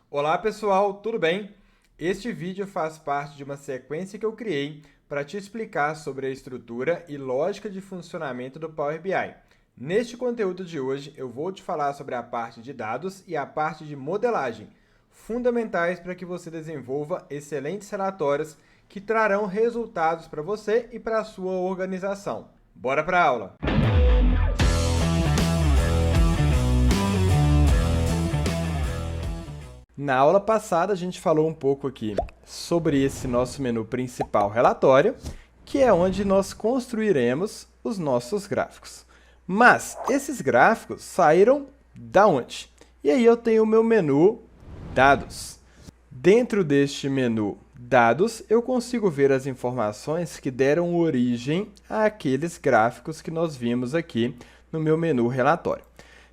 Olá pessoal, tudo bem? Este vídeo faz parte de uma sequência que eu criei para te explicar sobre a estrutura e lógica de funcionamento do Power BI. Neste conteúdo de hoje, eu vou te falar sobre a parte de dados e a parte de modelagem, fundamentais para que você desenvolva excelentes relatórios que trarão resultados para você e para a sua organização. Bora para a aula! Na aula passada, a gente falou um pouco aqui sobre esse nosso menu principal relatório, que é onde nós construiremos os nossos gráficos. Mas esses gráficos saíram da onde? E aí eu tenho o meu menu Dados. Dentro deste menu Dados, eu consigo ver as informações que deram origem àqueles gráficos que nós vimos aqui no meu menu Relatório.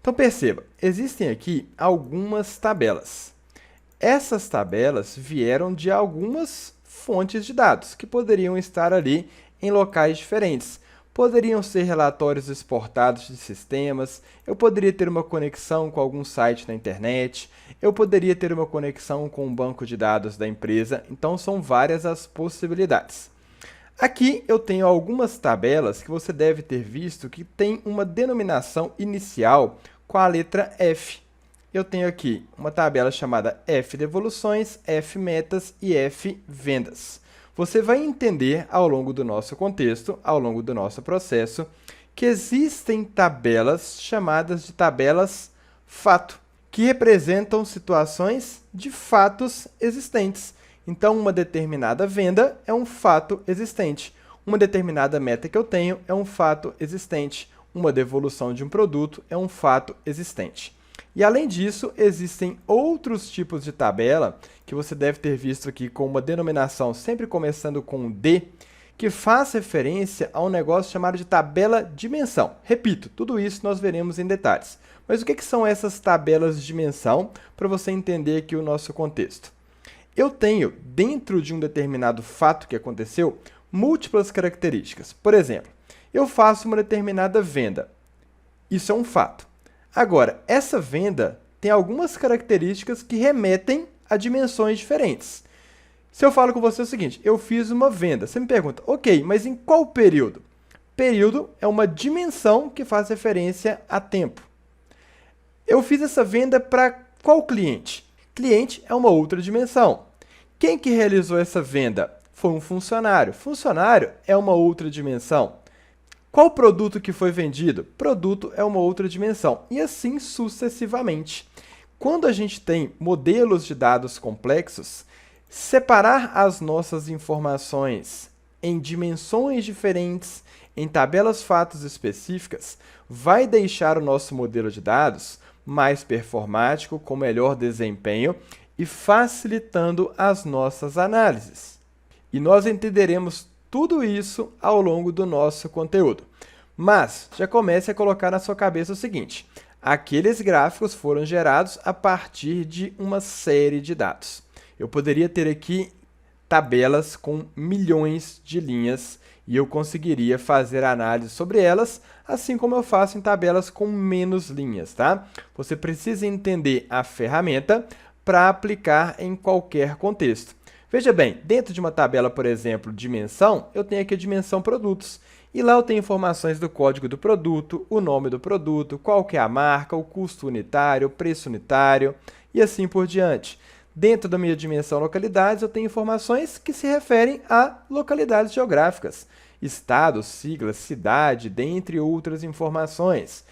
Então perceba, existem aqui algumas tabelas. Essas tabelas vieram de algumas fontes de dados, que poderiam estar ali em locais diferentes. Poderiam ser relatórios exportados de sistemas, eu poderia ter uma conexão com algum site na internet, eu poderia ter uma conexão com um banco de dados da empresa, então são várias as possibilidades. Aqui eu tenho algumas tabelas que você deve ter visto que tem uma denominação inicial com a letra F. Eu tenho aqui uma tabela chamada F devoluções, F metas e F vendas. Você vai entender ao longo do nosso contexto, ao longo do nosso processo, que existem tabelas chamadas de tabelas fato, que representam situações de fatos existentes. Então, uma determinada venda é um fato existente. Uma determinada meta que eu tenho é um fato existente. Uma devolução de um produto é um fato existente. E, além disso, existem outros tipos de tabela que você deve ter visto aqui com uma denominação sempre começando com D, que faz referência a um negócio chamado de tabela dimensão. Repito, tudo isso nós veremos em detalhes. Mas o que são essas tabelas de dimensão para você entender aqui o nosso contexto? Eu tenho, dentro de um determinado fato que aconteceu, múltiplas características. Por exemplo, eu faço uma determinada venda. Isso é um fato. Agora, essa venda tem algumas características que remetem a dimensões diferentes. Se eu falo com você o seguinte, eu fiz uma venda, você me pergunta, ok, mas em qual período? Período é uma dimensão que faz referência a tempo. Eu fiz essa venda para qual cliente? Cliente é uma outra dimensão. Quem que realizou essa venda? Foi um funcionário. Funcionário é uma outra dimensão. Qual produto que foi vendido? Produto é uma outra dimensão, e assim sucessivamente. Quando a gente tem modelos de dados complexos, separar as nossas informações em dimensões diferentes, em tabelas fatos específicas, vai deixar o nosso modelo de dados mais performático, com melhor desempenho e facilitando as nossas análises. E nós entenderemos tudo isso ao longo do nosso conteúdo. Mas já comece a colocar na sua cabeça o seguinte, aqueles gráficos foram gerados a partir de uma série de dados. Eu poderia ter aqui tabelas com milhões de linhas e eu conseguiria fazer análise sobre elas, assim como eu faço em tabelas com menos linhas, tá? Você precisa entender a ferramenta para aplicar em qualquer contexto. Veja bem, dentro de uma tabela, por exemplo, dimensão, eu tenho aqui a dimensão produtos. E lá eu tenho informações do código do produto, o nome do produto, qual que é a marca, o custo unitário, o preço unitário e assim por diante. Dentro da minha dimensão localidades, eu tenho informações que se referem a localidades geográficas, estado, sigla, cidade, dentre outras informações.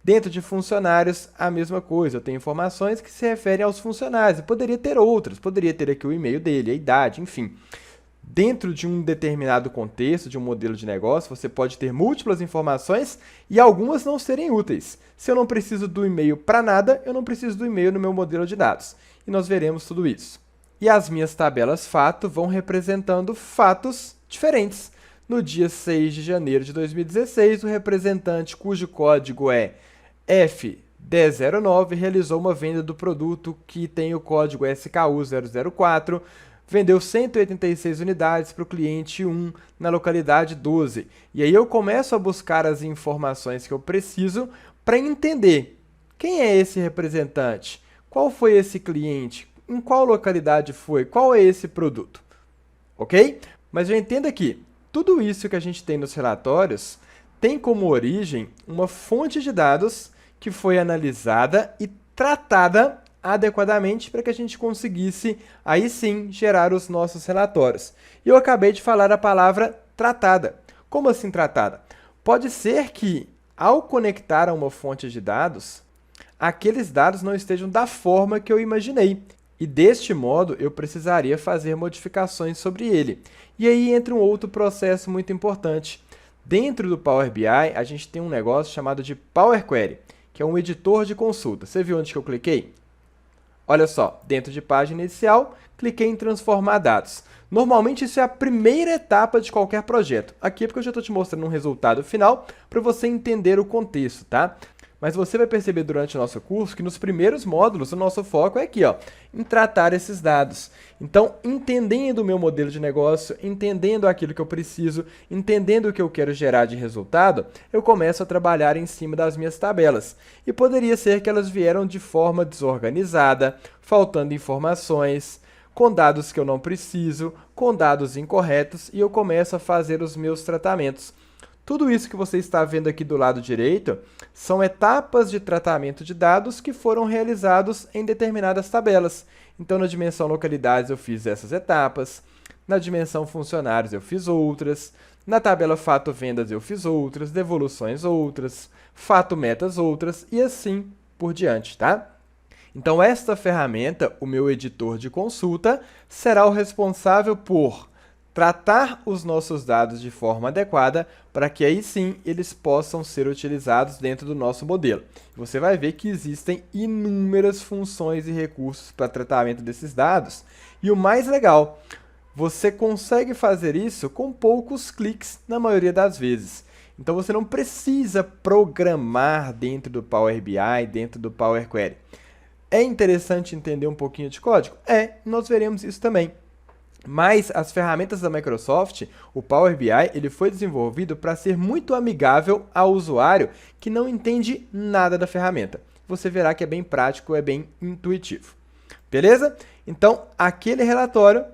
Dentro de funcionários, a mesma coisa. Eu tenho informações que se referem aos funcionários. Eu poderia ter outras. Poderia ter aqui o e-mail dele, a idade, enfim. Dentro de um determinado contexto, de um modelo de negócio, você pode ter múltiplas informações e algumas não serem úteis. Se eu não preciso do e-mail para nada, eu não preciso do e-mail no meu modelo de dados. E nós veremos tudo isso. E as minhas tabelas fato vão representando fatos diferentes. No dia 6 de janeiro de 2016, o representante cujo código é F1009 realizou uma venda do produto que tem o código SKU004, vendeu 186 unidades para o cliente 1 na localidade 12. E aí eu começo a buscar as informações que eu preciso para entender quem é esse representante, qual foi esse cliente, em qual localidade foi, qual é esse produto, ok? Mas já entenda que tudo isso que a gente tem nos relatórios tem como origem uma fonte de dados que foi analisada e tratada adequadamente para que a gente conseguisse, aí sim, gerar os nossos relatórios. E eu acabei de falar a palavra tratada. Como assim tratada? Pode ser que, ao conectar a uma fonte de dados, aqueles dados não estejam da forma que eu imaginei. E deste modo, eu precisaria fazer modificações sobre ele. E aí entra um outro processo muito importante. Dentro do Power BI, a gente tem um negócio chamado de Power Query, que é um editor de consulta. Você viu onde que eu cliquei? Olha só, dentro de página inicial, cliquei em transformar dados. Normalmente isso é a primeira etapa de qualquer projeto. Aqui é porque eu já estou te mostrando um resultado final para você entender o contexto, tá? Mas você vai perceber durante o nosso curso que nos primeiros módulos o nosso foco é aqui, ó, em tratar esses dados. Então, entendendo o meu modelo de negócio, entendendo aquilo que eu preciso, entendendo o que eu quero gerar de resultado, eu começo a trabalhar em cima das minhas tabelas. E poderia ser que elas vieram de forma desorganizada, faltando informações, com dados que eu não preciso, com dados incorretos, e eu começo a fazer os meus tratamentos. Tudo isso que você está vendo aqui do lado direito são etapas de tratamento de dados que foram realizados em determinadas tabelas. Então, na dimensão localidades eu fiz essas etapas, na dimensão funcionários eu fiz outras, na tabela fato vendas eu fiz outras, devoluções outras, fato metas outras e assim por diante, tá? Então, esta ferramenta, o meu editor de consulta, será o responsável por tratar os nossos dados de forma adequada para que aí sim eles possam ser utilizados dentro do nosso modelo. Você vai ver que existem inúmeras funções e recursos para tratamento desses dados. E o mais legal, você consegue fazer isso com poucos cliques na maioria das vezes. Então você não precisa programar dentro do Power BI, dentro do Power Query. É interessante entender um pouquinho de código? Nós veremos isso também. Mas as ferramentas da Microsoft, o Power BI, ele foi desenvolvido para ser muito amigável ao usuário que não entende nada da ferramenta. Você verá que é bem prático, é bem intuitivo. Beleza? Então, aquele relatório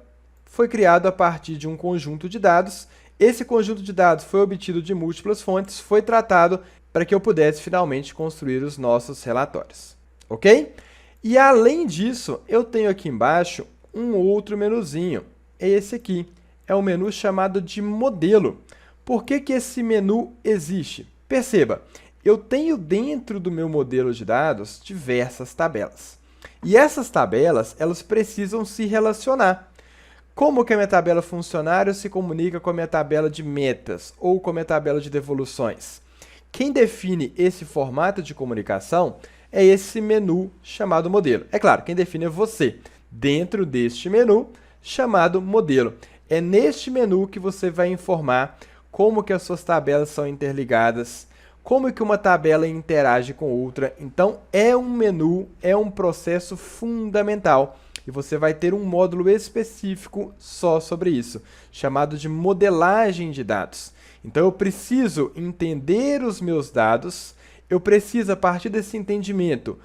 foi criado a partir de um conjunto de dados. Esse conjunto de dados foi obtido de múltiplas fontes, foi tratado para que eu pudesse finalmente construir os nossos relatórios. Ok? E além disso, eu tenho aqui embaixo um outro menuzinho. É esse aqui, é o menu chamado de modelo. Por que que esse menu existe? Perceba, eu tenho dentro do meu modelo de dados diversas tabelas. E essas tabelas, elas precisam se relacionar. Como que a minha tabela funcionário se comunica com a minha tabela de metas ou com a minha tabela de devoluções? Quem define esse formato de comunicação é esse menu chamado modelo. É claro, quem define é você, dentro deste menu chamado modelo. É neste menu que você vai informar como que as suas tabelas são interligadas, como que uma tabela interage com outra. Então, é um menu, é um processo fundamental. E você vai ter um módulo específico só sobre isso, chamado de modelagem de dados. Então, eu preciso entender os meus dados, eu preciso, a partir desse entendimento,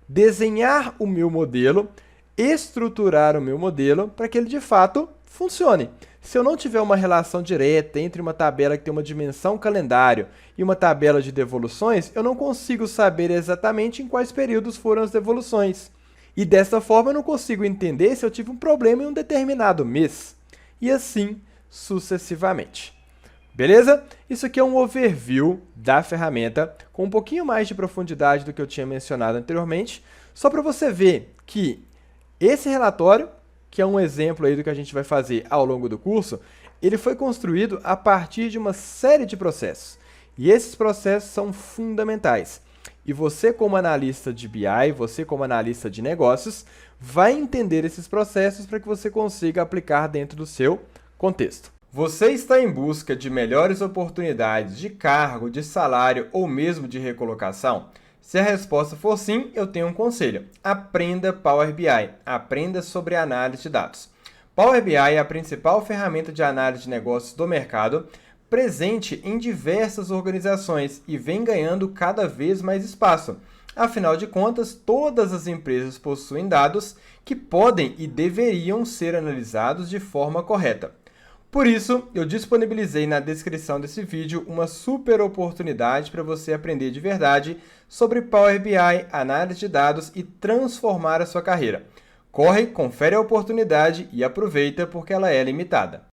desenhar o meu modelo, estruturar o meu modelo para que ele de fato funcione. Se eu não tiver uma relação direta entre uma tabela que tem uma dimensão calendário e uma tabela de devoluções, eu não consigo saber exatamente em quais períodos foram as devoluções. E dessa forma eu não consigo entender se eu tive um problema em um determinado mês. E assim sucessivamente. Beleza? Isso aqui é um overview da ferramenta com um pouquinho mais de profundidade do que eu tinha mencionado anteriormente, só para você ver que esse relatório, que é um exemplo aí do que a gente vai fazer ao longo do curso, ele foi construído a partir de uma série de processos. E esses processos são fundamentais. E você, como analista de BI, você como analista de negócios, vai entender esses processos para que você consiga aplicar dentro do seu contexto. Você está em busca de melhores oportunidades de cargo, de salário ou mesmo de recolocação? Se a resposta for sim, eu tenho um conselho. Aprenda Power BI. Aprenda sobre análise de dados. Power BI é a principal ferramenta de análise de negócios do mercado, presente em diversas organizações e vem ganhando cada vez mais espaço. Afinal de contas, todas as empresas possuem dados que podem e deveriam ser analisados de forma correta. Por isso, eu disponibilizei na descrição desse vídeo uma super oportunidade para você aprender de verdade sobre Power BI, análise de dados e transformar a sua carreira. Corre, confere a oportunidade e aproveita porque ela é limitada.